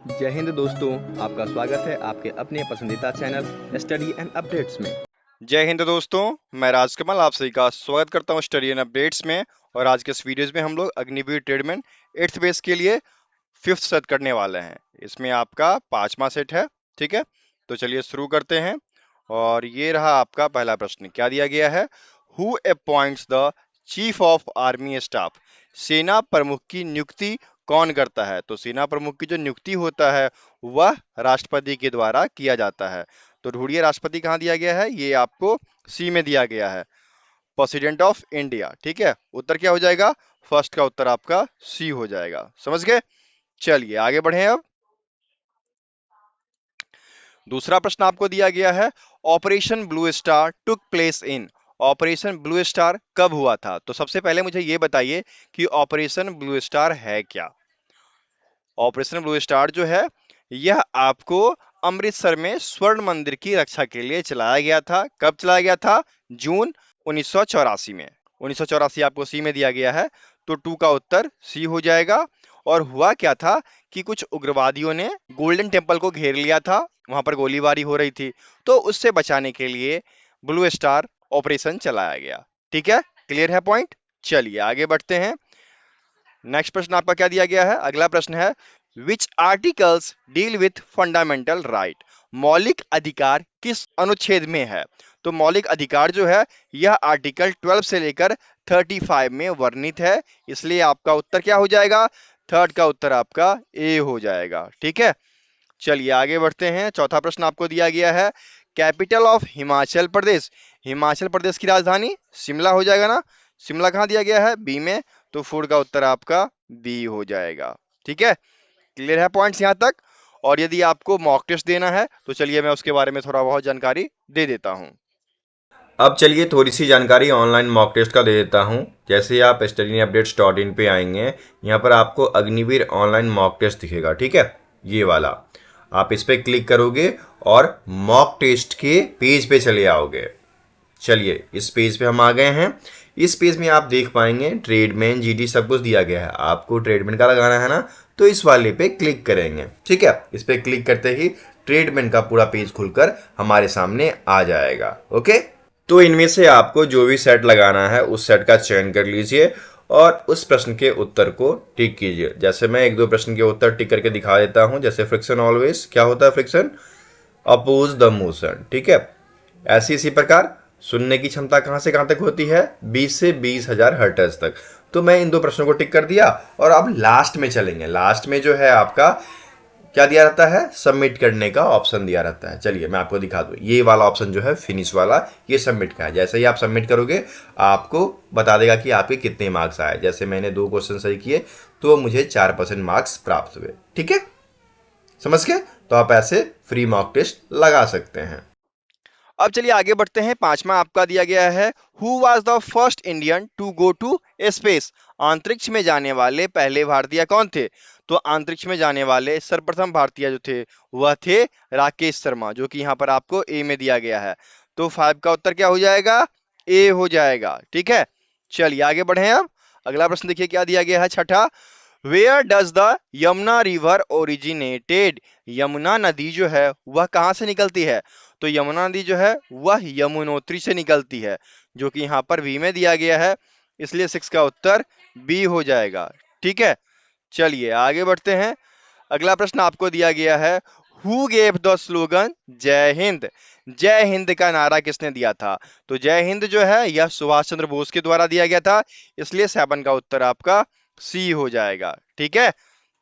जय हिंद दोस्तों, आपका स्वागत है आपके अपने पसंदीदा चैनल स्टडी एंड अपडेट्स में। जय हिंद दोस्तों, मैं राजकमल आप सभी का स्वागत करता हूं स्टडी एंड अपडेट्स में। और आज के इस वीडियोस में हम लोग अग्निवीर ट्रेडमैन 8th बेस के लिए 5th सेट करने वाले हैं। इसमें आपका 5वां सेट है, ठीक है। तो चलिए शुरू करते हैं। और ये रहा आपका पहला प्रश्न, क्या दिया गया है? Who appoints the chief of army staff? सेना प्रमुख की नियुक्ति कौन करता है? तो सेना प्रमुख की जो नियुक्ति होता है वह राष्ट्रपति के द्वारा किया जाता है। तो ढूंढिए राष्ट्रपति कहाँ दिया गया है, ये आपको सी में दिया गया है, प्रेसिडेंट ऑफ इंडिया, ठीक है। उत्तर क्या हो जाएगा? फर्स्ट का उत्तर आपका सी हो जाएगा, समझ गए। चलिए आगे बढ़े अब। दूसरा प्रश्न आपको दिया गया है, operation blue star took place in? Operation blue star कब हुआ था? तो सबसे पहले मुझे ये बताइए कि ऑपरेशन ब्लू स्टार है क्या। ऑपरेशन ब्लू स्टार जो है यह आपको अमृतसर में स्वर्ण मंदिर की रक्षा के लिए चलाया गया था। कब चलाया गया था? जून 1984 में। 1984 आपको सी में दिया गया है, तो टू का उत्तर सी हो जाएगा। और हुआ क्या था कि कुछ उग्रवादियों ने गोल्डन टेम्पल को घेर लिया था, वहां पर गोलीबारी हो रही थी, तो उससे बचाने के लिए ब्लू स्टार ऑपरेशन चलाया गया। ठीक है, क्लियर है पॉइंट। चलिए आगे बढ़ते हैं। नेक्स्ट प्रश्न आपका क्या दिया गया है? अगला प्रश्न है, which articles deal with fundamental right? मौलिक अधिकार किस अनुच्छेद में है? तो मौलिक अधिकार जो है यह आर्टिकल 12 से लेकर 35 में वर्णित है, इसलिए आपका उत्तर क्या हो जाएगा? थर्ड का उत्तर आपका ए हो जाएगा, ठीक है। चलिए आगे बढ़ते हैं। चौथा प्रश्न आपको दिया गया है, कैपिटल ऑफ हिमाचल प्रदेश? हिमाचल प्रदेश की राजधानी शिमला हो जाएगा ना? शिमला कहाँ दिया गया है? बी में, तो फोर का उत्तर आपका बी हो जाएगा, ठीक है। क्लियर है पॉइंट्स यहाँ तक? और यदि आपको मॉक टेस्ट देना है तो चलिए मैं उसके बारे में थोड़ा बहुत जानकारी दे देता हूँ। अब चलिए थोड़ी सी जानकारी ऑनलाइन मॉक टेस्ट का दे देता हूं। जैसे ही आप studyupdates.in पे आएंगे, यहाँ पर आपको अग्निवीर ऑनलाइन मॉक टेस्ट दिखेगा, ठीक है, ये वाला। आप इस पर क्लिक करोगे और मॉक टेस्ट के पेज पे चले आओगे। चलिए इस पेज पे हम आ गए हैं। इस पेज में आप देख पाएंगे ट्रेडमैन जीडी सब कुछ दिया गया है। आपको ट्रेडमैन का लगाना है ना, तो इस वाले पे क्लिक करेंगे, ठीक है। इस पे क्लिक करते ही ट्रेडमैन का पूरा पेज खुलकर हमारे सामने आ जाएगा। ओके, तो इनमें से आपको जो भी सेट लगाना है उस सेट का चयन कर लीजिए और उस प्रश्न के उत्तर को टिक कीजिए। जैसे मैं एक दो प्रश्न के उत्तर टिक करके दिखा देता हूं। जैसे फ्रिक्शन ऑलवेज क्या होता है? फ्रिक्शन अपोज द मोशन, ठीक है। ऐसी इसी प्रकार सुनने की क्षमता कहां से कहां तक होती है? 20 से 20,000 हर्ट्ज तक। तो मैं इन दो प्रश्नों को टिक कर दिया और अब लास्ट में चलेंगे। लास्ट में जो है आपका क्या दिया रहता है? सबमिट करने का ऑप्शन दिया रहता है। चलिए मैं आपको दिखा दूं, ये वाला ऑप्शन जो है फिनिश वाला, ये सबमिट का है। जैसे ही आप सबमिट करोगे आपको बता देगा कि आपके कितने मार्क्स आए। जैसे मैंने 2 क्वेश्चन सही किए तो मुझे 4% मार्क्स प्राप्त हुए, ठीक है। समझ गए? तो आप ऐसे फ्री मॉक टेस्ट लगा सकते हैं। अब चलिए आगे बढ़ते हैं। पांचवा आपका दिया गया है, who was the first Indian to go to space? अंतरिक्ष में जाने वाले पहले भारतीय कौन थे? तो अंतरिक्ष में जाने वाले सर्वप्रथम भारतीय जो थे वह थे राकेश शर्मा, जो कि यहाँ पर आपको ए में दिया गया है। तो 5 का उत्तर क्या हो जाएगा? ए हो जाएगा, ठीक है। चलिए आगे बढ़े अब। अगला प्रश्न देखिए क्या दिया गया है, छठा, where does the Yamuna river originated? Yamuna नदी जो है वह कहाँ से निकलती है? तो यमुना नदी जो है वह यमुनोत्री से निकलती है, जो कि यहाँ पर बी में दिया गया है, इसलिए 6 का उत्तर बी हो जाएगा, ठीक है। चलिए आगे बढ़ते हैं। अगला प्रश्न आपको दिया गया है, हु गेव द स्लोगन जय हिंद? जय हिंद का नारा किसने दिया था? तो जय हिंद जो है यह सुभाष चंद्र बोस के द्वारा दिया गया था, इसलिए 7 का उत्तर आपका सी हो जाएगा, ठीक है।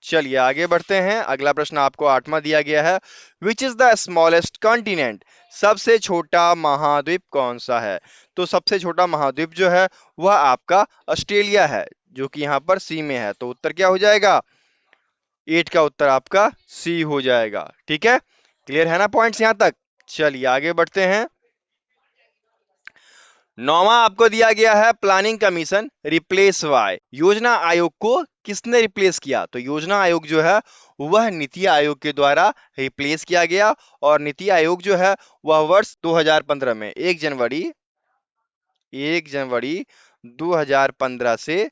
चलिए आगे बढ़ते हैं। अगला प्रश्न आपको 8वां दिया गया है, which is the smallest continent? सबसे छोटा महाद्वीप कौन सा है? तो सबसे छोटा महाद्वीप जो है वह आपका ऑस्ट्रेलिया है, जो कि यहाँ पर सी में है, तो उत्तर क्या हो जाएगा? 8 का उत्तर आपका सी हो जाएगा, ठीक है। क्लियर है ना पॉइंट्स यहाँ तक? चलिए आगे बढ़ते हैं। 9वां आपको दिया गया है, प्लानिंग कमीशन रिप्लेस वाई? योजना आयोग को किसने रिप्लेस किया? तो योजना आयोग जो है वह नीति आयोग के द्वारा रिप्लेस किया गया, और नीति आयोग जो है वह वर्ष 2015 में 1 जनवरी 2015 से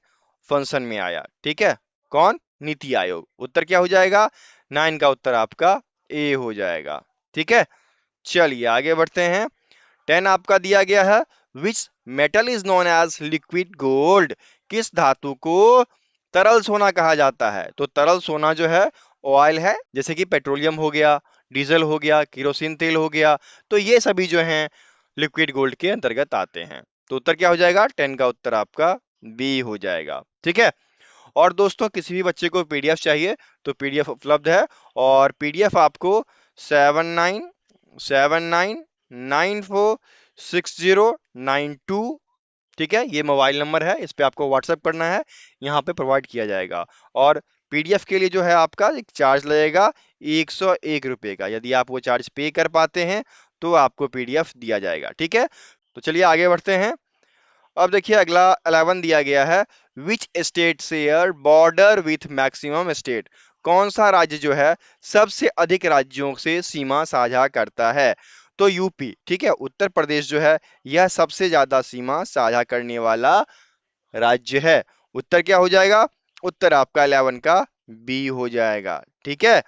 फंक्शन में आया, ठीक है। कौन? नीति आयोग। उत्तर क्या हो जाएगा? 9 का उत्तर आपका ए हो जाएगा। ठीक है, चलिए आगे बढ़ते हैं। 10 आपका दिया गया है, which metal is known as liquid gold. किस धातु को तरल सोना कहा जाता है? तो तरल सोना जो है ऑयल है, जैसे कि पेट्रोलियम हो गया, डीजल हो गया, केरोसिन तेल हो गया, तो ये सभी जो हैं लिक्विड गोल्ड के अंतर्गत आते हैं। तो उत्तर क्या हो जाएगा? 10 का उत्तर आपका बी हो जाएगा। ठीक है, और दोस्तों किसी भी बच्चे को पीडीएफ चाहिए तो पीडीएफ उपलब्ध है, और पीडीएफ आपको 7979946092, ठीक है, ये मोबाइल नंबर है, इस पे आपको व्हाट्सएप करना है, यहाँ पे प्रोवाइड किया जाएगा। और पीडीएफ के लिए जो है आपका एक चार्ज लगेगा 101 रुपये का। यदि आप वो चार्ज पे कर पाते हैं तो आपको पीडीएफ दिया जाएगा। ठीक है, तो चलिए आगे बढ़ते हैं। अब देखिए अगला 11 दिया गया है, which state share border with maximum state. कौन सा राज्य जो है सबसे अधिक राज्यों से सीमा साझा करता है? तो यूपी। ठीक है, उत्तर प्रदेश जो है यह सबसे ज्यादा सीमा साझा करने वाला राज्य है। उत्तर क्या हो जाएगा? उत्तर आपका 11 का बी हो जाएगा। ठीक है,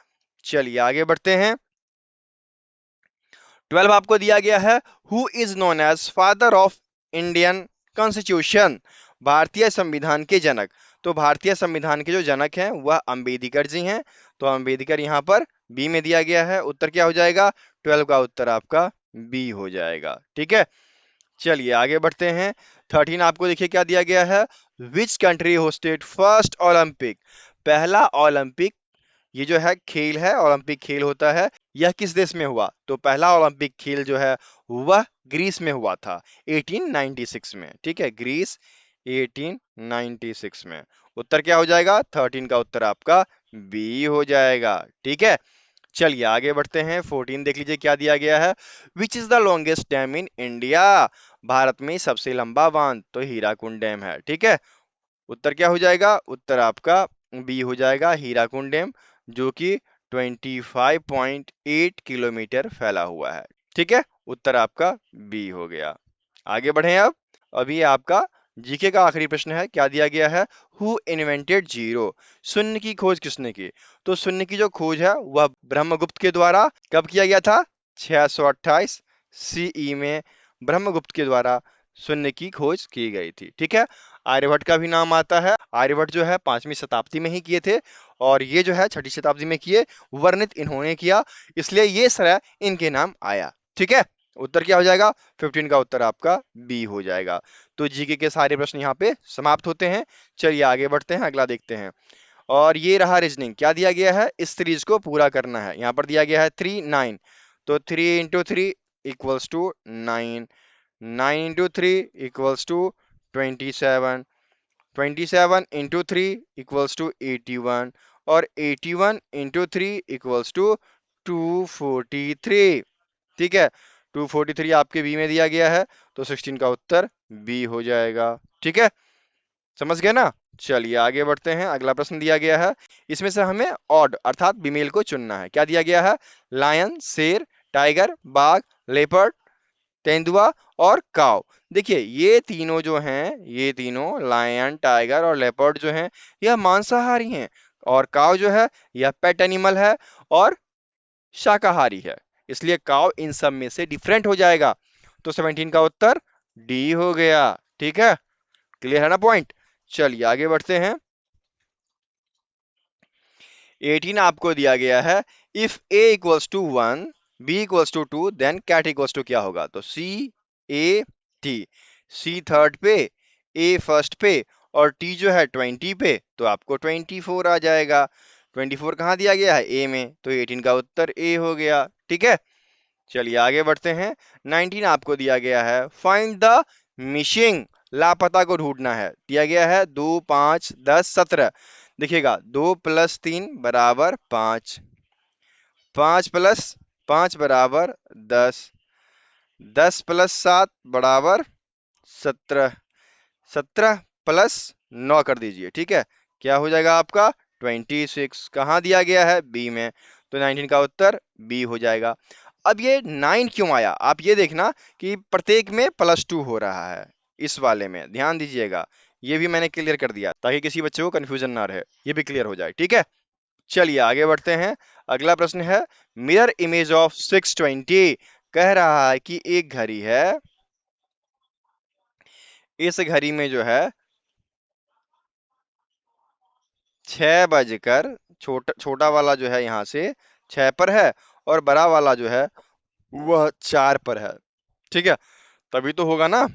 चलिए आगे बढ़ते हैं। 12 आपको दिया गया है, who is known as father of Indian constitution. भारतीय संविधान के जनक। तो भारतीय संविधान के जो जनक हैं वह अंबेडकर जी हैं। तो अंबेडकर यहाँ पर बी में दिया गया है। उत्तर क्या हो जाएगा? 12 का उत्तर आपका बी हो जाएगा। ठीक है, चलिए आगे बढ़ते हैं। 13 आपको देखिए क्या दिया गया है, which country hosted first Olympic. पहला ओलंपिक, ये जो है खेल है, ओलंपिक खेल होता है, यह किस देश में हुआ? तो पहला ओलंपिक खेल जो है वह ग्रीस में हुआ था 1896 में। ठीक है, ग्रीस 1896 में। उत्तर क्या हो जाएगा? 13 का उत्तर आपका बी हो जाएगा। ठीक है, चलिए आगे बढ़ते हैं। 14 देख लीजिए क्या दिया गया है, which is the longest dam in India. Bharat में सबसे लंबा बांध तो हीराकुंड डैम है। ठीक है, उत्तर क्या हो जाएगा? उत्तर आपका बी हो जाएगा, हीराकुंड डैम, जो कि 25.8 किलोमीटर फैला हुआ है। ठीक है, उत्तर आपका बी हो गया। आगे बढ़े अब। अभी आपका जीके का आखिरी प्रश्न है, क्या दिया गया है, हु इन्वेंटेड जीरो। शून्य की खोज किसने की? तो शून्य की जो खोज है वह ब्रह्मगुप्त के द्वारा कब किया गया था? 628 सीई में ब्रह्मगुप्त के द्वारा शून्य की खोज की गई थी। ठीक है, आर्यभट्ट का भी नाम आता है। आर्यभट्ट जो है 5वीं शताब्दी में ही किए थे, और ये जो है 6ठी शताब्दी में किए, वर्णित इन्होंने किया, इसलिए ये सरह इनके नाम आया। ठीक है, उत्तर क्या हो जाएगा? 15 का उत्तर आपका बी हो जाएगा। तो जीके के सारे प्रश्न यहाँ पे समाप्त होते हैं। चलिए आगे बढ़ते हैं, अगला देखते हैं। और ये रहा रीजनिंग, क्या दिया गया है, इस सीरीज को पूरा करना है। यहाँ पर दिया गया है 3 9, तो 3 × 3 equals to 9, 9 × 3 equals to 27, 27 × 3 equals to 81, और 81 × 3 इक्वल्स टू 243। ठीक है, 243 आपके बी में दिया गया है, तो 16 का उत्तर बी हो जाएगा। ठीक है, समझ गए ना? चलिए आगे बढ़ते हैं। अगला प्रश्न दिया गया है, इसमें से हमें ऑड अर्थात बीमेल को चुनना है। क्या दिया गया है? लायन, शेर, टाइगर, बाघ, लेपर्ड, तेंदुआ और काव। देखिए ये तीनों जो हैं, ये तीनों लायन, टाइगर और लेपर्ड जो हैं, यह मांसाहारी हैं, और काव जो है यह पेट एनिमल है और शाकाहारी है, इसलिए काव इन सब में से डिफरेंट हो जाएगा। तो 17 का उत्तर डी हो गया। ठीक है, क्लियर है ना पॉइंट? चलिए आगे बढ़ते हैं। 18 आपको दिया गया है, if a equals to 1, b equals to 2, then cat equals to क्या होगा? तो c a t, c third पे, a फर्स्ट पे, और t जो है 20 पे, तो आपको 24 आ जाएगा। 24 कहाँ दिया गया है? a में, तो 18 का उत्तर a हो गया। ठीक है, चलिए आगे बढ़ते हैं। 19 आपको दिया गया है, फाइंड द मिसिंग, लापता को ढूंढना है। दिया गया है 2 5 10 17। देखिएगा 2 + 3 = 5, 5 + 5 = 10, 10 + 7 = 17, 17 + 9 कर दीजिए। ठीक है, क्या हो जाएगा आपका? 26। कहाँ दिया गया है? बी में, तो 19 का उत्तर बी हो जाएगा। अब ये 9 क्यों आया? आप ये देखना कि प्रत्येक में +2 हो रहा है, इस वाले में ध्यान दीजिएगा, ये भी मैंने क्लियर कर दिया ताकि किसी बच्चे को कंफ्यूजन ना रहे, ये भी क्लियर हो जाए। ठीक है, चलिए आगे बढ़ते हैं। अगला प्रश्न है मिरर इमेज ऑफ 620। कह रहा है कि एक घड़ी है, इस घड़ी में जो है 6 बजकर, छोटा छोटा वाला जो है यहाँ से 6 पर है और बड़ा वाला जो है वह 4 पर है। ठीक है, तभी तो होगा ना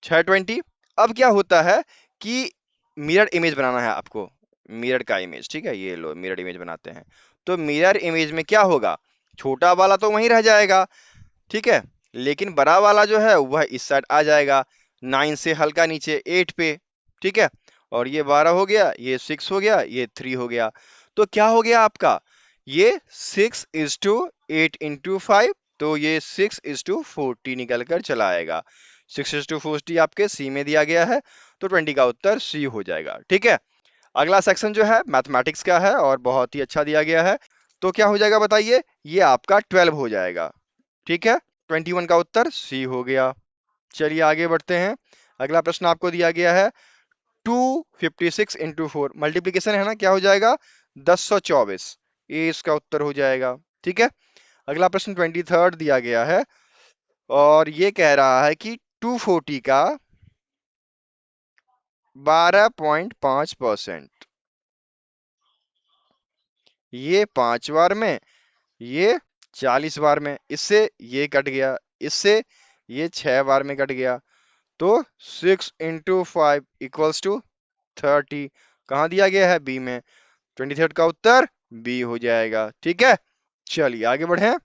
620। अब क्या होता है कि मिरर इमेज बनाना है आपको, मिरर का इमेज। ठीक है, ये लो मिरर इमेज बनाते हैं। तो मिरर इमेज में क्या होगा, छोटा वाला तो वहीं रह जाएगा, ठीक है, लेकिन बड़ा वाला जो है वह इस साइड आ जाएगा, 9 से हल्का नीचे 8 पे। ठीक है, और ये 12 हो गया, ये 6 हो गया, ये 3 हो गया। तो क्या हो गया आपका, ये 6:8 × 5, तो ये 6:40 निकल कर चला आएगा। 6:40 आपके सी में दिया गया है, तो 20 का उत्तर सी हो जाएगा। ठीक है, अगला सेक्शन जो है मैथमेटिक्स का है और बहुत ही अच्छा दिया गया है। तो क्या हो जाएगा बताइए, ये आपका 12 हो जाएगा। ठीक है, 21 का उत्तर सी हो गया। चलिए आगे बढ़ते हैं। अगला प्रश्न आपको दिया गया है 256 × 4, मल्टीप्लीकेशन है ना, क्या हो जाएगा 1024, ये इसका उत्तर हो जाएगा। ठीक है, अगला प्रश्न 23 दिया गया है और ये कह रहा है कि 240 का 12.5%, ये 5 बार में, ये 40 बार में, इससे ये कट गया, इससे ये 6 बार में कट गया, तो 6 × 5 = 30। कहाँ दिया गया है, बी में। 23 का उत्तर बी हो जाएगा। ठीक है, चलिए आगे बढ़े।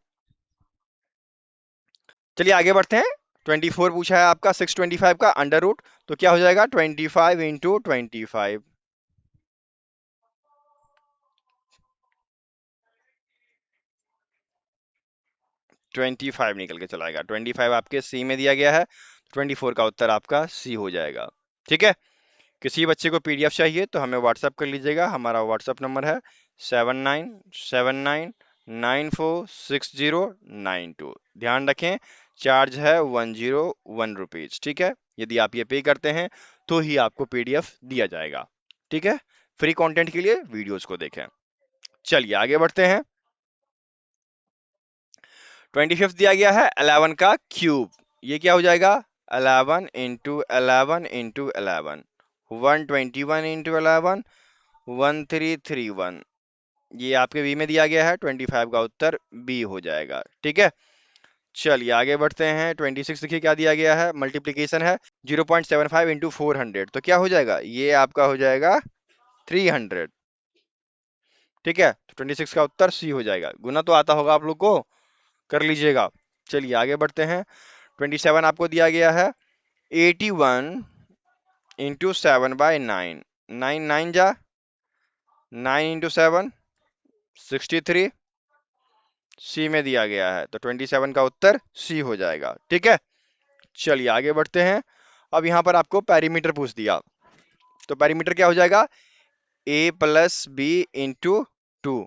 चलिए आगे बढ़ते हैं। 24 पूछा है आपका 625 का अंडर रूट, तो क्या हो जाएगा 25 × 25, 25 निकल के चला आएगा। 25 आपके सी में दिया गया है, 24 का उत्तर आपका सी हो जाएगा। ठीक है, किसी बच्चे को पीडीएफ चाहिए तो हमें व्हाट्सअप कर लीजिएगा। हमारा व्हाट्सअप नंबर है 7979946092। ध्यान रखें, चार्ज है 101 रुपीज। ठीक है, यदि आप ये पे करते हैं तो ही आपको पीडीएफ दिया जाएगा। ठीक है, फ्री कंटेंट के लिए वीडियोस को देखें। चलिए आगे बढ़ते हैं। 25 दिया गया है 11 का क्यूब, ये क्या हो जाएगा 11 × 11 × 11, 121 × 11, 1331। ये आपके बी में दिया गया है, 25 का उत्तर बी हो जाएगा। ठीक है, चलिए आगे बढ़ते हैं। 26 देखिए क्या दिया गया है, मल्टीप्लीकेशन है 0.75 × 400, तो क्या हो जाएगा, ये आपका हो जाएगा 300। ठीक है, तो 26 का उत्तर सी हो जाएगा। गुना तो आता होगा आप लोग को, कर लीजिएगा। चलिए आगे बढ़ते हैं। 27 आपको दिया गया है 81 × 7/9, 9 9 जा, 9 × 7 63, सी में दिया गया है, तो 27 का उत्तर सी हो जाएगा। ठीक है, चलिए आगे बढ़ते हैं। अब यहाँ पर आपको पैरीमीटर पूछ दिया, तो पैरीमीटर क्या हो जाएगा, a + b × 2।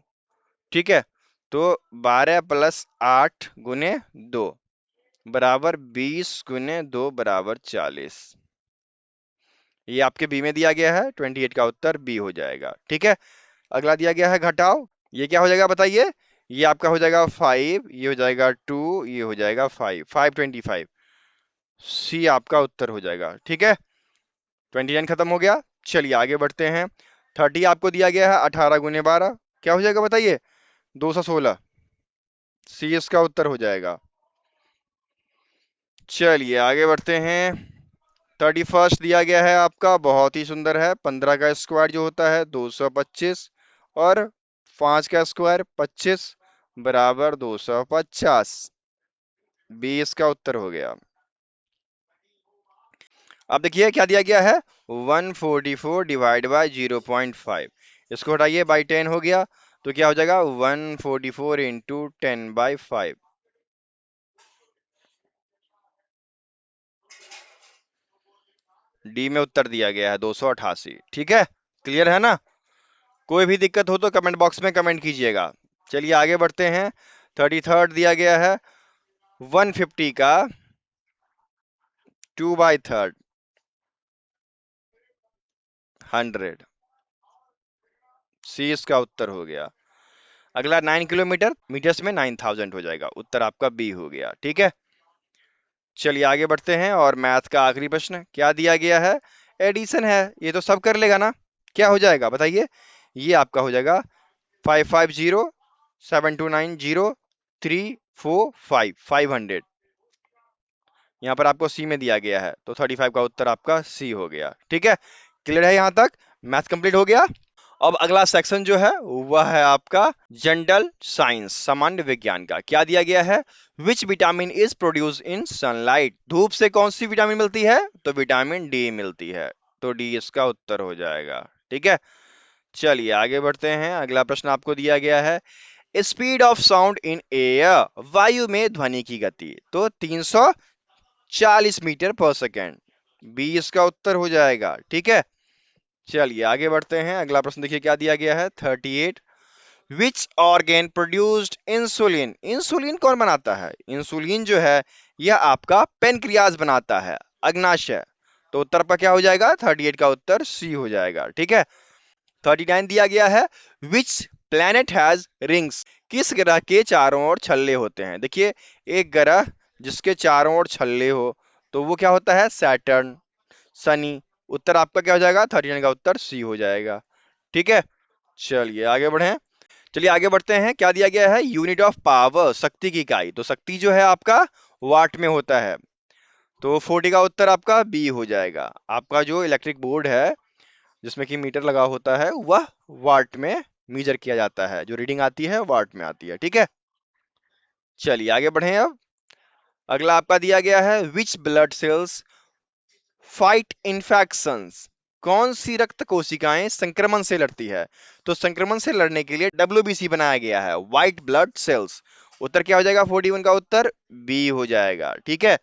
ठीक है, तो 12 + 8 × 2 बराबर 20 × 2 बराबर 40। ये आपके बी में दिया गया है, 28 का उत्तर बी हो जाएगा। ठीक है, अगला दिया गया है घटाओ, ये क्या हो जाएगा बताइए, ये आपका हो जाएगा 5, ये हो जाएगा 2, ये हो जाएगा 5, 525, सी आपका उत्तर हो जाएगा। ठीक है, 29 खत्म हो गया। चलिए आगे बढ़ते हैं। 30 आपको दिया गया है 18 × 12, क्या हो जाएगा बताइए 216, सी इसका उत्तर हो जाएगा। चलिए आगे बढ़ते हैं। 31 दिया गया है आपका, बहुत ही सुंदर है, 15 का स्क्वायर जो होता है 225 और 5 का स्क्वायर 25 बराबर 250, 20 का उत्तर हो गया। अब देखिए क्या दिया गया है 144 डिवाइड बाय 0.5, इसको हटाइए बाई 10 हो गया, तो क्या हो जाएगा 144 × 10/5, डी में उत्तर दिया गया है 288। ठीक है, क्लियर है ना, कोई भी दिक्कत हो तो कमेंट बॉक्स में कमेंट कीजिएगा। चलिए आगे बढ़ते हैं। 33 दिया गया है 150 का 2/3, 100। सी इसका उत्तर हो गया। अगला 9 किलोमीटर मीटर्स में 9000 हो जाएगा, उत्तर आपका बी हो गया। ठीक है, चलिए आगे बढ़ते हैं और मैथ का आखिरी प्रश्न क्या दिया गया है। एडिशन है, ये तो सब कर लेगा ना, क्या हो जाएगा बताइए। ये आपका हो जाएगा 5507290345 500। यहाँ पर आपको सी में दिया गया है, तो 35 का उत्तर आपका सी हो गया। ठीक है, क्लियर है यहाँ तक, मैथ कंप्लीट हो गया। अब अगला सेक्शन जो है वह है आपका जनरल साइंस, सामान्य विज्ञान का। क्या दिया गया है, which vitamin is produce in sunlight. धूप से कौन सी विटामिन मिलती है, तो विटामिन डी मिलती है, तो डी इसका उत्तर हो जाएगा। ठीक है, चलिए आगे बढ़ते हैं। अगला प्रश्न आपको दिया गया है, speed of sound in air, वायु में ध्वनि की गति, तो 340 मीटर पर सेकेंड, बी इसका उत्तर हो जाएगा। ठीक है, चलिए आगे बढ़ते हैं। अगला प्रश्न देखिए क्या दिया गया है, 38। विच ऑर्गेन प्रोड्यूस्ड इंसुलिन, इंसुलिन कौन बनाता है। इंसुलिन जो है यह आपका पेनक्रियाज बनाता है, अग्नाशय, तो उत्तर पर क्या हो जाएगा, 38 का उत्तर सी हो जाएगा। ठीक है, 39 दिया गया है, विच प्लैनेट हैज रिंग्स, किस ग्रह के चारों ओर छल्ले होते हैं। देखिए, एक ग्रह जिसके चारों ओर छल्ले हो तो वो क्या होता है, सैटर्न, शनि, उत्तर आपका क्या हो जाएगा, 39 का उत्तर सी हो जाएगा। ठीक है, चलिए आगे बढ़े। चलिए आगे बढ़ते हैं। क्या दिया गया है, यूनिट ऑफ पावर, शक्ति की इकाई, तो शक्ति जो है आपका वाट में होता है, तो 40 का उत्तर आपका बी हो जाएगा। आपका जो इलेक्ट्रिक बोर्ड है जिसमें कि मीटर लगा होता है वह वाट में मीजर किया जाता है, जो रीडिंग आती है वाट में आती है। ठीक है, चलिए आगे बढ़े। अब अगला आपका दिया गया है, which blood cells fight infections, कौन सी रक्त कोशिकाएं संक्रमण से लड़ती है, तो संक्रमण से लड़ने के लिए WBC बनाया गया है, व्हाइट ब्लड सेल्स, उत्तर क्या हो जाएगा, 41 का उत्तर बी हो जाएगा। ठीक है,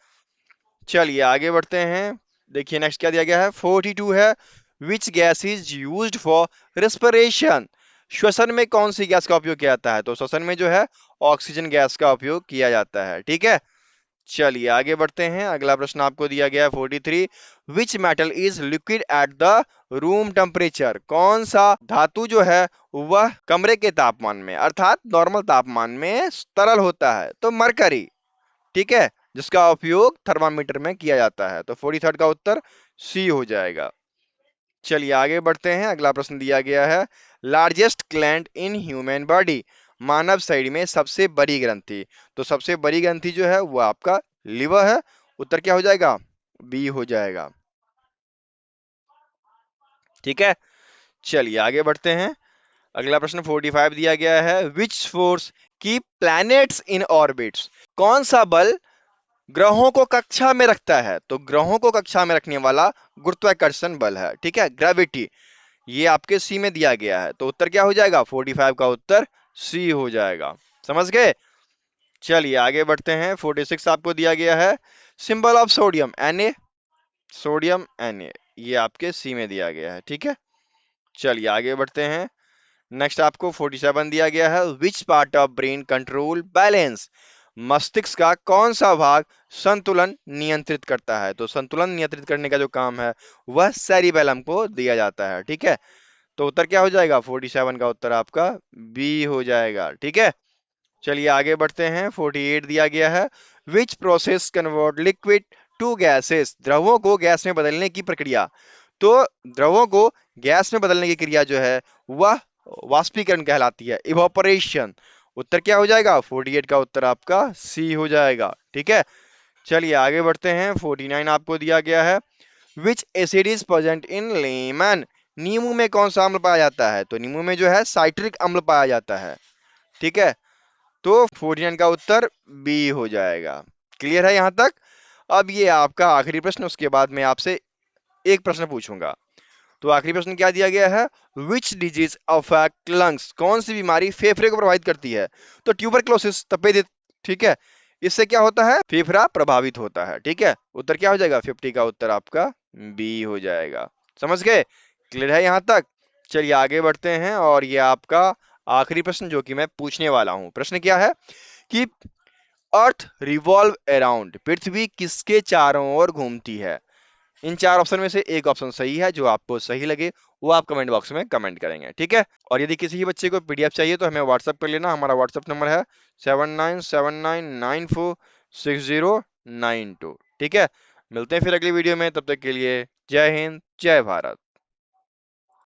चलिए आगे बढ़ते हैं। देखिए नेक्स्ट क्या दिया गया है, 42 है, which gas is used for respiration, श्वसन में कौन सी गैस का उपयोग किया जाता है, तो श्वसन में जो है ऑक्सीजन गैस का उपयोग किया जाता है। ठीक है, चलिए आगे बढ़ते हैं। अगला प्रश्न आपको दिया गया है 43, विच metal is liquid at the room temperature, कौन सा धातु जो है वह कमरे के तापमान में अर्थात नॉर्मल तापमान में तरल होता है, तो मरकरी। ठीक है, जिसका उपयोग थर्मामीटर में किया जाता है, तो 43 का उत्तर सी हो जाएगा। चलिए आगे बढ़ते हैं। अगला प्रश्न दिया गया है, largest gland in human body, मानव शरीर में सबसे बड़ी ग्रंथि, तो सबसे बड़ी ग्रंथि जो है वो आपका लिवर है, उत्तर क्या हो जाएगा, बी हो जाएगा। ठीक है, चलिए आगे बढ़ते हैं। अगला प्रश्न 45 दिया गया है, which force keep planets in orbits, कौन सा बल ग्रहों को कक्षा में रखता है, तो ग्रहों को कक्षा में रखने वाला गुरुत्वाकर्षण बल है। ठीक है, ग्रेविटी, ये आपके सी में दिया गया है, तो उत्तर क्या हो जाएगा, 45 का उत्तर सी हो जाएगा। समझ गए, चलिए आगे बढ़ते हैं। 46 आपको दिया गया है, symbol of sodium Na, sodium Na, ये आपके सी में दिया गया है। ठीक है, चलिए आगे बढ़ते हैं। नेक्स्ट आपको 47 दिया गया है, which part of brain control balance, मस्तिष्क का कौन सा भाग संतुलन नियंत्रित करता है, तो संतुलन नियंत्रित करने का जो काम है वह सेरिबेलम को दिया जाता है। ठीक है, तो उत्तर क्या हो जाएगा, 47 का उत्तर आपका बी हो जाएगा। ठीक है, चलिए आगे बढ़ते हैं। 48 दिया गया है, which process convert liquid to gases, द्रवों को गैस में बदलने की प्रक्रिया, तो द्रवों को गैस में बदलने की क्रिया जो है वह वाष्पीकरण कहलाती है, इवोपरेशन, उत्तर क्या हो जाएगा, 48 का उत्तर आपका सी हो जाएगा। ठीक है, चलिए आगे बढ़ते हैं। 49 आपको दिया गया है, विच acid is present in lemon, नींबू में कौन सा अम्ल पाया जाता है, तो नींबू में जो है साइट्रिक अम्ल पाया जाता है। ठीक है, तो 49 का उत्तर बी हो जाएगा। क्लियर है यहां तक। अब ये आपका आखिरी प्रश्न, उसके बाद मैं आपसे एक प्रश्न पूछूंगा। तो आखिरी प्रश्न क्या दिया गया है, विच डिजीज अफेक्ट लंग्स, कौन सी बीमारी फेफड़े को प्रभावित करती है, तो ट्यूबरक्लोसिस, तपेदिक। ठीक है, इससे क्या होता है, फेफड़ा प्रभावित होता है। ठीक है, उत्तर क्या हो जाएगा, 50 का उत्तर आपका बी हो जाएगा। समझ गए, क्लियर है यहां तक। चलिए आगे बढ़ते हैं और ये आपका आखिरी प्रश्न जो कि मैं पूछने वाला हूं। प्रश्न क्या है कि अर्थ रिवॉल्व अराउंड, पृथ्वी किसके चारों ओर घूमती है, इन 4 ऑप्शन में से एक ऑप्शन सही है, जो आपको सही लगे वो आप कमेंट बॉक्स में कमेंट करेंगे, ठीक है। और यदि किसी भी बच्चे को पीडीएफ चाहिए तो हमें व्हाट्सएप कर लेना। हमारा व्हाट्सएप नंबर है 7979946092, ठीक है। मिलते हैं फिर अगली वीडियो में, तब तक के लिए जय हिंद, जय भारत।